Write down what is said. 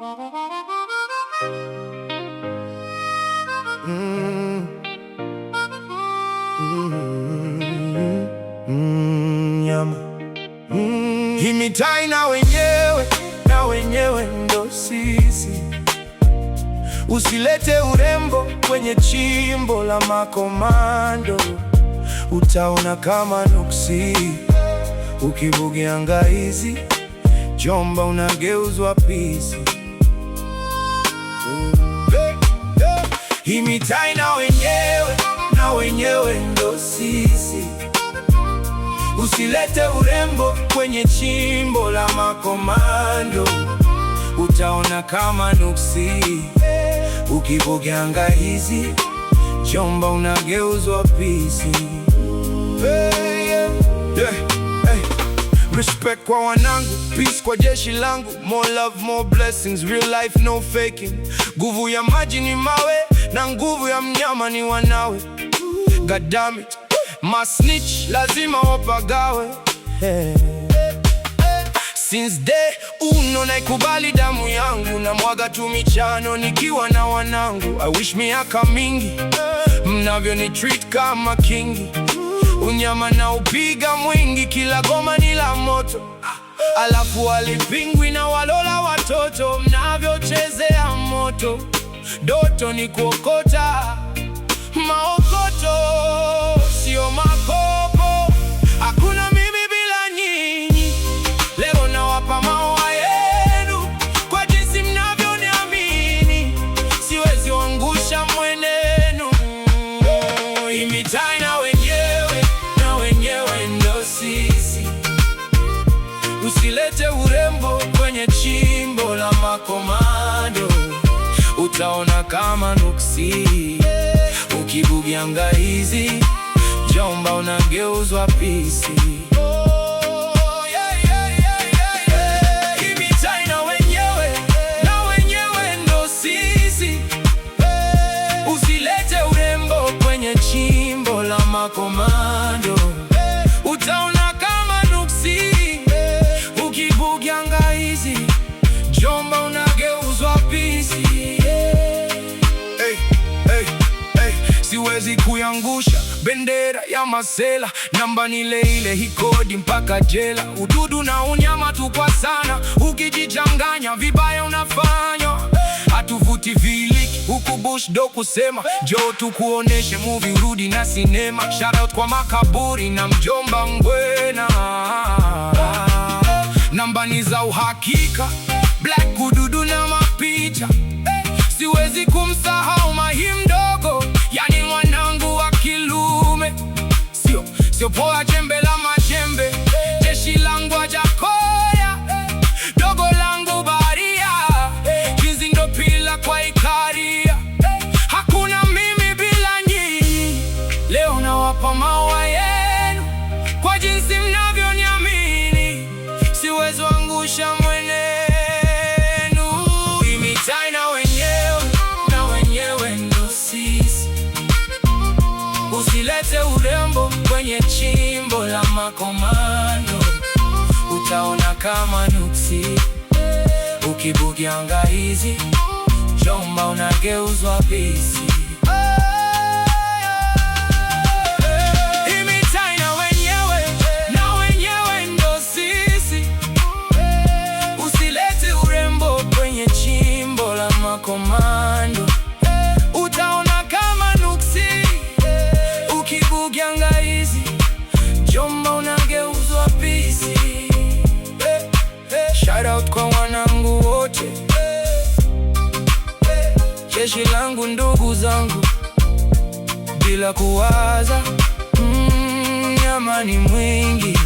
Hii mitaa na wenyewe ndo sisi. Usilete urembo kwenye chimbo la makomando, utaona kama nuksi. Ukibugia ngaizi, jomba unageuzwa pisi. Hii mitaa na wenyewe ndo sisi. Usilete urembo kwenye chimbo la makomando, utaona kama nuksi. Ukibugia ngaizi, jomba unageuzwa pisi. Respect kwa wanangu, peace kwa jeshi langu. More love, more blessings, real life no faking. Nguvu ya maji ni mawe na nguvu ya mnyama ni wanawe. God damn it, masnitch lazima wapagawe. Since day uno naikubali damu yangu, na mwaga tu michano nikiwa na wanangu. I wish miaka mingi mnavyo ni treat kama kingi. Unyama na upiga mwingi, kila goma ni la moto. Alafu walipingwi na walola watoto, mnavyochezea moto. Doto ni kuokota maokoto, sio makopo. Hakuna mimi bila nyinyi. Leo nawapa maua yenu kwa jinsi mnavyoniamini. Siwezi wangusha mwenenu. Hii mitaa na wenyewe ndo sisi. Usilete urembo kwenye chimbo la makomando, utaona kama nuksi. Ukibugia ngaizi, jomba unageuzwa pisi. Hii mitaa na wenyewe ndo sisi. Usilete urembo kwenye chimbo la makomando, utaona kama nuksi. Ukibugia ngaizi, jomba unageuzwa pisi. Siwezi kuyangusha bendera ya masela, namba ni ile hikodi mpaka jela. Ududu na unyama tukwa sana, ukijichanganya vibaya unafanywa. Hatuvuti viliki huku bush do kusema, njoo tukuoneshe movie, urudi na sinema. Shout out kwa makaburi na mjomba Ngwena. Namba ni za uhakika, black ududu na mapicha. Siwezi kumsahau Mahi mdogo, yani mwanangu wa kilume. Sio poa jembe la majembe, jeshi langu Wajakoya, dogo langu Baria, jinzi ndo pila kwa Ikaria. Hakuna mimi bila nyinyi. Leo nawapa maua yenu kwa jinsi mnavyoniamini. Siwezi wangusha mwenenu. Hii mitaa na wenyewe ndo sisi. Usilete urembo kwenye chimbo la makomando, utaona kama nuksi. Ukibugia ngaizi, jomba unageuzwa pisi. Hii mitaa na wenyewe ndo sisi. Usilete urembo kwenye chimbo la makomando, utaona kama nuksi. Ukibugia ngaizi, jomba unageuzwa pisi. Shout out kwa wanangu wote, jeshi langu, ndugu zangu, bila kuwaza. Nyama ni mwingi.